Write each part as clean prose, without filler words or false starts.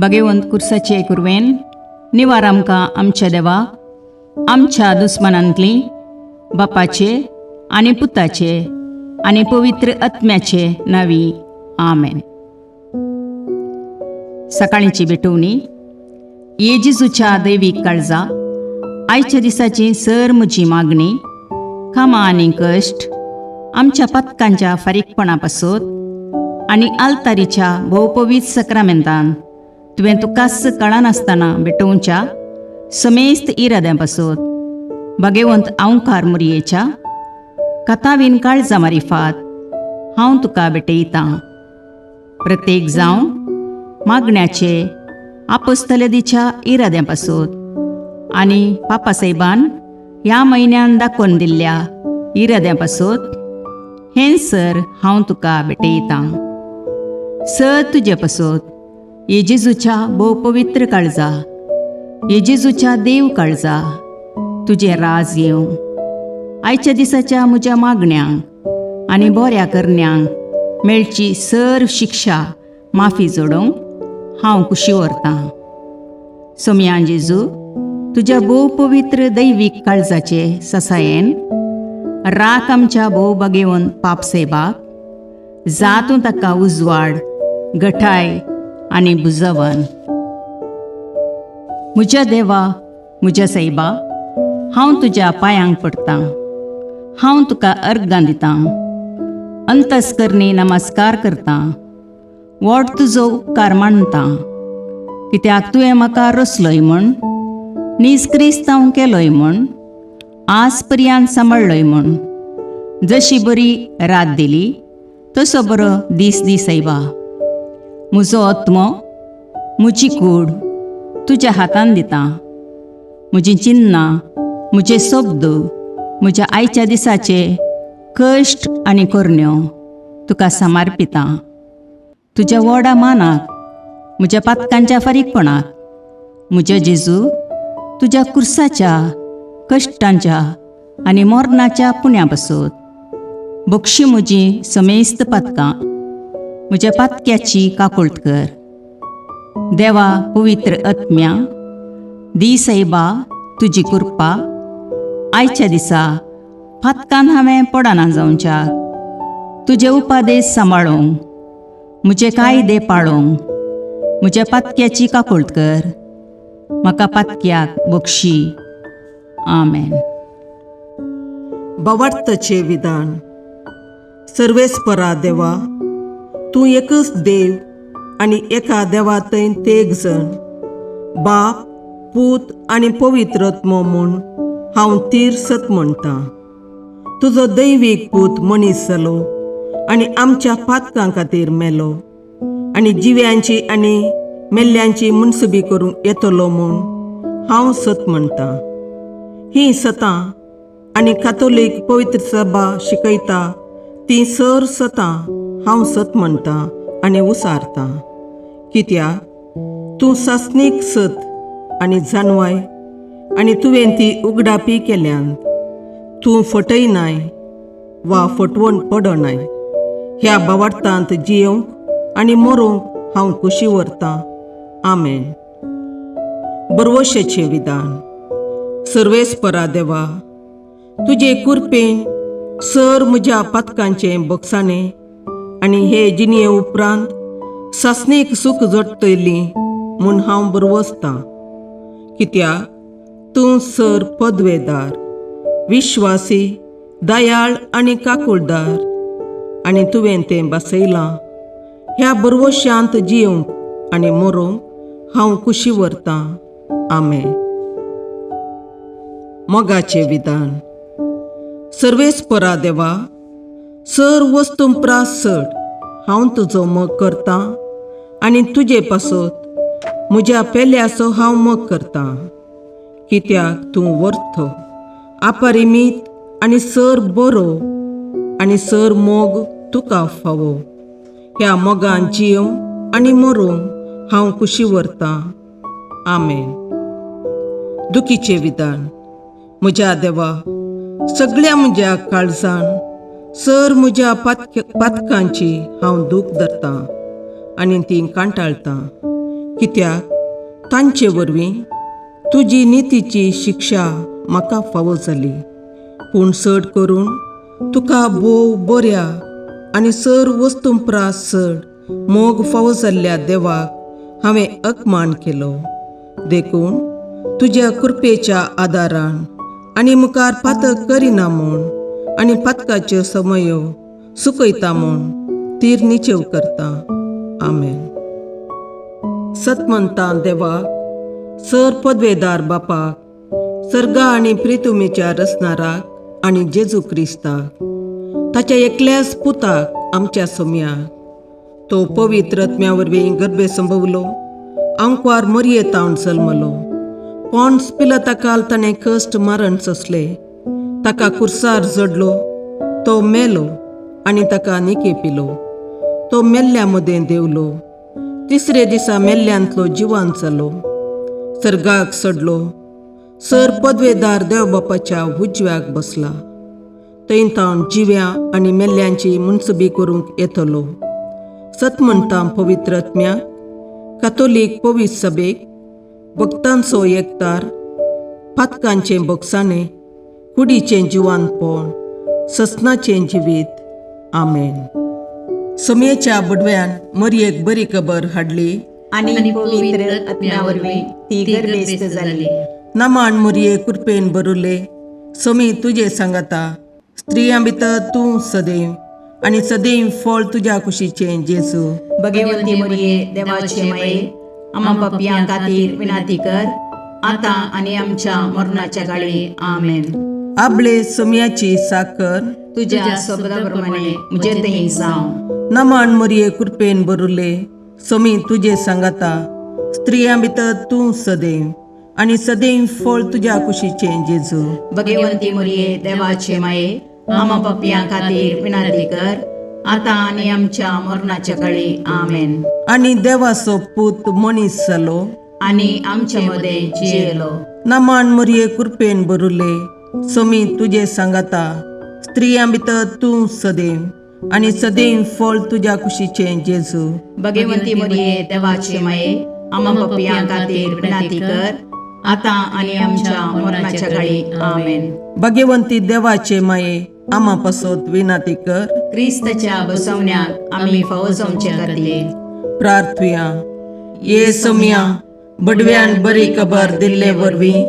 भगवंत कुर्साचे कुरवेन निवार आमकां आमच्या देवा आमच्या दुस्मनांतली बापाचे आनी पुताचे आनी पवित्र आत्म्याचे नावी आमेन. सकाळींची भेटवणी. येजेजूच्या दैवीक काळजा आयच्या दिसाची सर म्हजी मागणी, कामां आनी कश्ट आमच्या पथकांच्या फारीकपणा पासत आनी आल्तारीच्या भोवपवीत सक्रामेंतान तुवें तुकास कळनासतना भेटोवच्या समेस्त इराद्यां पासत भगवंत आवकार मुरयेच्या कथावीन काळजा मारिफात हांव तुका भेटयतां. प्रत्येक जावं मागण्याचे आपोस्तलदीच्या इराद्यां पासत आनी पापासाहेबान ह्या म्हयन्यान दाखोवन दिल्ल्या इराद्यां पासत हें सर हांव तुका भेटयतां. सर तुजे पासत येजेजूच्या भोवपवित्र काळजा, येजेजूच्या देव काळजा तुजें राज येवं. आयच्या दिसाच्या म्हज्या मागण्यांक आनी बऱ्या करण्यांक मेळची सर शिक्षा माफी जोडोवंक हांव कुशी व्हरतां. सोम्या जेजू, तुज्या भोवपवित्र दैवीक काळजाचे ससायेन राख आमच्या भोव भगवंत पापसेबाक, जातूं ताका उजवाड, घटाय आनी बुजवण. म्हज्या देवा, म्हज्या सैबा, हांव तुज्या पांयांक पडटां. हांव तुका अर्गां दितां, अंतस्करणी नमस्कार करतां, व्हड तुजो उपकार मानतां. कित्याक तुवें म्हाका रचलोय म्हूण, निजक्रिस्तांव केलोय म्हूण, आज पर्यंत सांबाळलोय म्हूण. जशी बरी रात दिली तसो बरो दीस दी सैबा. म्हजो आत्मो, म्हजी कूड तुज्या हातान दितां. म्हजीं चिन्नां, म्हजे शब्द, म्हज्या आयच्या दिसाचे कश्ट आनी करण्यो तुका समर्पितां. तुज्या व्हडा मानाक, म्हज्या पातकांच्या फारीकपणाक, म्हज्या जेजू तुज्या कुर्साच्या कश्टांच्या आनी मरणाच्या पुण्या पासत बक्षी म्हजी समेस्त पातकां, म्हज्या पातक्याची काकुळट कर. देवा पवित्र आत्म्या, दी सैबा तुजी कृपा आयच्या दिसा पातकान हांवें पडना जावच्याक, तुजे उपादेश सांबाळूंक, म्हजे कायदे पाळोवंक म्हज्या पातक्याची काकुळट कर. म्हाका पातक्याक बक्षी. आमेन. भावार्थाचे विधान. सर्वेस्परा देवा, तूं एकच देव आनी एका देवातय तेग जण, बाप, पूत आनी पवित्र आत्मो म्हूण हांव तीर सत म्हणटां. तुजो दैवीक पूत मनीस जालो आनी आमच्या पातकां खातीर मेलो आनी जिव्यांची आनी मेल्ल्यांची मुनसुबी करूंक येतलो म्हूण हांव सत म्हणटां. हीं सतां आनी कातोलीक पवित्र सभा शिकयता ती सर सतां हांव सत म्हणटां आनी उसारतां. कित्याक तूं सासणीक सत आनी जानवाय आनी तुवें ती उगडापी केल्यांत. तूं फटयनाय वा फटवण पडनाय. ह्या भावार्थांत जियोंक आनी मरूंक हांव कुशी व्हरतां. आमेन. बरवशेचें विधान. सर्वेस्परा देवा, तुजे कृपेन सर म्हज्या पातकांचें बक्षाणें आनी हे जिणे उपरांत सासणेक सूख जोडटली म्हूण हांव बरवसतां. कित्याक तूं सर पदवेदार, विश्वासी, दयाळ आनी काकुळदार आनी तुवें तें बसयलां. ह्या बरवश्यांत जियोंक आनी मरूंक हांव कुशी व्हरतां. आमेन. मोगाचें विधान. सर्वेस्परा देवा, सर वस्तुंपरास चड हांव तुजो मोग करतां आनी तुजे पासत म्हज्या पेल्याचो हांव मोग करतां. कित्याक तूं वर्थ, अपरिमीत आनी सर बरो आनी सर मोग तुका फावो. ह्या मोगान जियोंक आनी मरूंक हांव कुशी व्हरतां. आमेन. दुखीचें विधान. म्हज्या देवा, सगळ्या म्हज्या काळजान सर म्हज्या पातकांची हांव दूख धरतां आनी ती कांटाळतां. कित्याक तांचे वरवीं तुजी नितीची शिक्षा म्हाका फावो जाली. पूण चड करून तुका बोव बऱ्या आनी सर वस्तुंपरास चड मोग फावो जाल्ल्या देवाक हांवें अकमान केलो. देखून तुज्या कृपेच्या आदारान आनी मुखार पातक करिना म्हूण आनी पातकाच्यो समयो सुकयता म्हूण तीर निचेव करता. आमेन. सतमंतां देवाक, सर पदवेदार बापाक, सर्गा आनी प्रितुमेच्या रचणाराक आनी जेजू क्रिस्ताक, ताच्या एकल्याच पुताक आमच्या सोम्याक, तो पवित्र आत्म्या वरवीं गर्भे संभवलो, अंकवार मरयेतावन जल्मलो, पोंस पिलाताकाल ताणें कश्ट मरण सोंसले, ताका कुर्सार जडलो, तो मेलो आनी ताका निकेपिलो, तो मेल्ल्या मदें देवलो, तिसरे दिसा मेल्ल्यांतलो जिवांत जालो, सर्गाक चडलो, सर पदवेदार देवबापाच्या उजव्याक बसला, थंय तावन जिव्या आनी मेल्ल्यांची मुनसबी करूंक येतलो. सतमंतां पवित्र आत्म्याक, कातोलीक पवित्र सभेक, भक्तांचो एकतार, पातकांचें भोगसाणें, कुडीचें जिवांतपण, ससनाचें जिवीत. आमेन. समेच्या बुडव्यान मरयेक बरी खबर हाडली आनी पवित्र आत्म्या वरवीं ती गर्भेस्त जाली. नमान मरये कृपेन भरुले, समी तुजे सांगाता, स्त्रियां भितर तूं सदैव आनी सदैव फळ तुज्या कुशीचें जेजू. भगवंती मरिये देवाचे माये, आम्हा पापयां खातीर विनाती कर, आतां आनी आमच्या मरणाच्या काळी. आमेन. आपले सम्याची साकर तुझ्या शब्दाप्रमाणे म्हजे थंय जावं. नमान मरये कृपेन भरुले, समी तुजे सांगाता, स्त्रियां भितर तूं सदैव आनी सदैव फळ तुज्या कुशीचें जेजू. भगवंती मरिये देवाचे माये, आम्हा पापयां खातीर विनाती कर, आतां आनी आमच्या मरणाच्या काळी. आमेन. आनी देवाचो पूत मनीस जालो आनी आमचे मदें जियेलो. नमान मरये कृपेन भरुले, समी तुजे सांगाता, स्त्रियां भितर तूं सदैव आनी सदैव फळ तुज्या कुशीचें जेजू. भगवंती मरिये देवाचे माये, आम्हा पापयां खातीर विनाती कर, आतां आनी आमच्या मरणाच्या काळी. आमेन. भगवंती देवाचे माये, आम्हा पासत विनाती कर. क्रिस्ताच्या बसवण्याक आमी फावो जावचे खातीर प्रार्थुया. ये सौम्या, बडव्यान बरी खबर दिल्ले वरवीं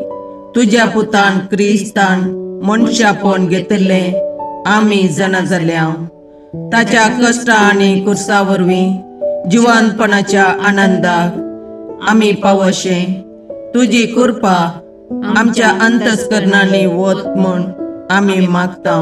तुज्या पुतान क्रिस्तान मनशापण घेतिल्लें आमी जाणा जाल्या, ताच्या कश्टा आनी कुर्सा वरवीं जिवंतपणाच्या आनंदाक आमी पावशें तुजी कृपा आमच्या अंतस्करणांनी वत म्हूण आमी मागता.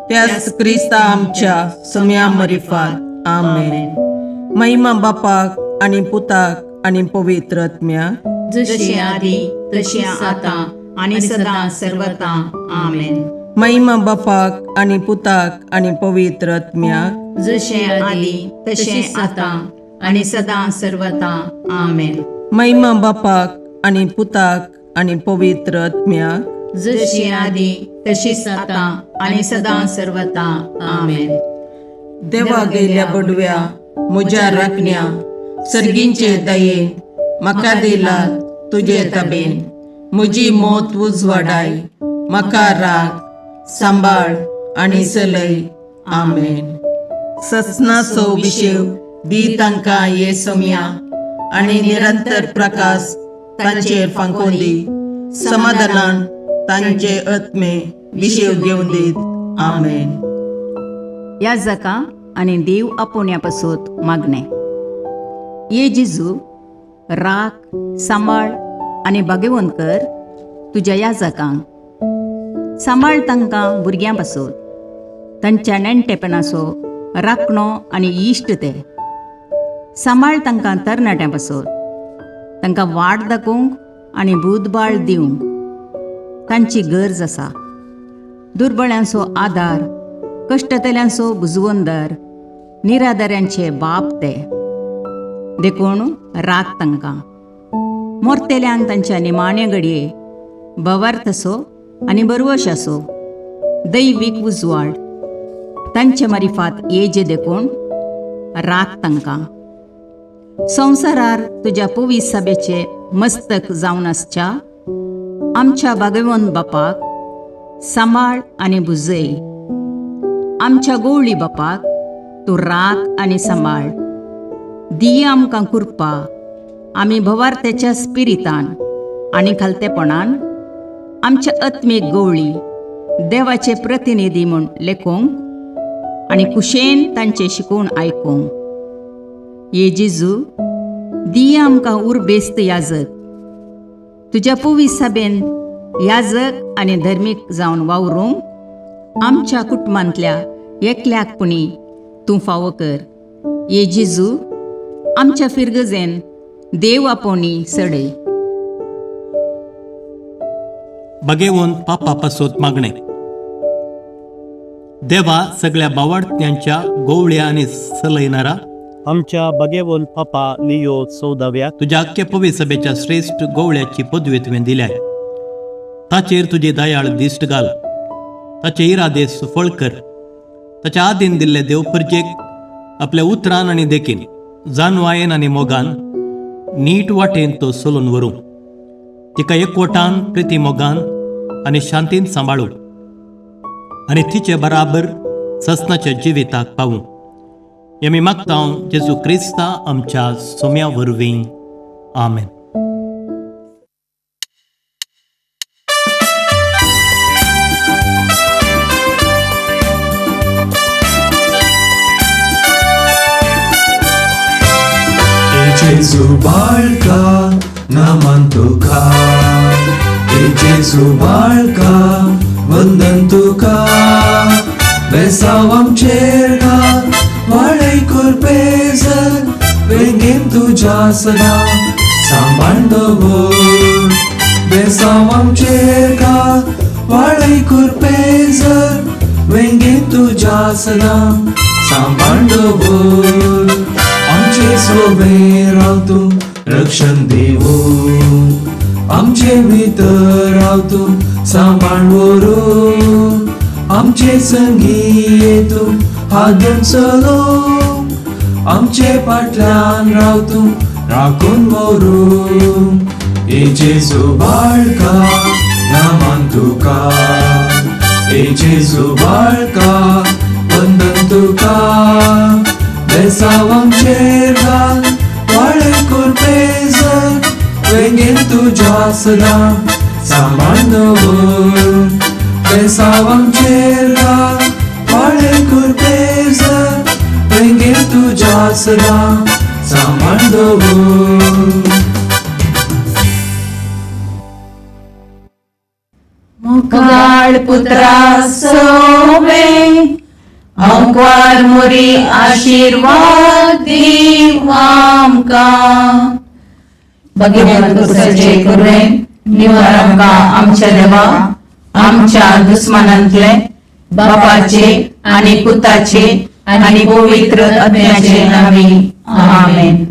त्याच क्रिस्ता आमच्या सौम्या मरिफात. आमेन. महिमा बापाक आनी पुताक आनी पवित्र आत्म्याक, जशी आदी तशी आतां आनी सदां सर्वदा. आमेन. महिमा बापाक आनी पुताक आनी पवित्र आत्म्याक, जशे आदी तशे आतां आनी सदां सर्वदा. आमेन. महिमा बापाक आनी पुताक आनी पवित्र आत्म्याक, जशी आदी तशीच आतां आनी सदां सर्वदा. आमेन. देवा गेल्या बडव्या म्हज्या राखण्या, सर्गींचे दयेन म्हाका दिला तुजे ताबेन. म्हजी मोत उजवाडाय, म्हाका राख, सांबाळ आनी चलय. आमेन. ससनाचो विशेव दी तांकां ये सौम्या, आनी निरंतर प्रकाश तांचेर फांकोन दी. समाधानान तांचे आत्मे विशेव घेवन दीत. आमेन. याजका आनी देव आपोवण्या पासत मागणे. ये जेजू, राख, सांबाळ आनी भाग्यवंत कर तुज्या याजकांक. सांबाळ तांकां भुरग्यां पासत, तांच्या नेणटेपणाचो राखणो आनी इश्ट ते. सांबाळ तांकां तरणाट्यां पासत, तांकां वाट दाखोवंक आनी बुधबाळ दिवंक तांची गरज आसा. दुर्बळ्यांचो आदार, कश्टतल्यांचो बुजवंदर, निराधाऱ्यांचे बाप ते. देखून राख तांकां. मोरतेल्यांक तांच्या निमाणे घडये भवार्थसो आनी बरवशाचो दैवीक उजवाड तांचे मारिफात येजे देखून राख तांकां. संवसारार तुज्या पवित्र सभेचे मस्तक जावन आसच्या आमच्या भागवंत बापाक सांबाळ आनी बुजय. आमच्या गवळी बापाक तूं राख आनी सांबाळ. दिया आमकां कुरपा आमी भवार्थ्याच्या स्पिरितान आनी खालतेपणान आमच्या आत्मीक गवळी देवाचे प्रतिनिधी म्हूण लेखोंक आनी कुशेन तांचे शिकवण आयकूंक. ये जेजू दिया आमकां उर्बेस्त याजक. तुज्या पवित्र सभेन याजक आनी धर्मीक जावन वावरूंक आमच्या कुटुंबांतल्या एकल्याकपणी तूं फावो कर. ये जेजू आमच्या फिरगजेन देव आपोवणी सडय. बगेवून पापा पासोत मागणे. देवा सगळ्या बावार्थ्यांच्या गोवळ्या आनी सलयणारा आमच्या बगेवोन पापा लियो 14व्या तुझ्या अख्ख्या पवित्र सभेच्या श्रेष्ठ गोवळ्याची पदवी तुवें दिल्याय. ताचेर तुजे दयाळ दिश्ट घाल. ताचे इरादे सफळ कर. ताच्या आदीन दिल्ले देवपर्जेक आपल्या उतरान आनी देखीन जानवायेन आनी मोगान नीट वाटेन तो चलून व्हरूं. तिका एकवटान प्रिती मोगान आनी शांतीन सांबाळूं आनी तिचे बराबर ससनाच्या जिविताक पावूं. आमी मागता जेजू क्रिस्ता आमच्या सोम्या वरवीं. आमेन. Jesu बाळका नामान तुका, Jesu बाळका वंदन तुका. बेसाव आमचेर घाल वाडय कुरपेजन, वेंगेन तुज्या सदा सांबाळ दवर. बेसाव आमचेर घाल वाडय कुरपेजन, वेंगेन तुज्या सदा सांबाळ दवर. आमचे सोबे राव तूं रक्षण दिवून, आमचे भितर राव तूं सांबाळ व्हरून. आमचे संगी तूं हादून चलोवंक, आमचे फाटल्यान राव तूं राखून व्हरून. ए जेजू बाळका नामान तुका, ए जेजू बाळका वंदन तुका. बेसाव आमचेर घाल वाडय कुरपेजन, वेंगेन तुज्या सदा सांबाळ दवर. बेसाव आमचेर घाल वाडय कुरपेजन, वेंगेन तुज्या सदा सांबाळ दवर. मुखार पुत्रा सोबे अंकवार मुरी आशीर्वाद दीव आमकां. भगवंत पुत्राचे करुणेन निवार आमकां आमच्या देवा आमच्या दुस्मनांतले बापाचे आनी पुताचे आनी पवित्र आत्म्याचे नामी. आमेन.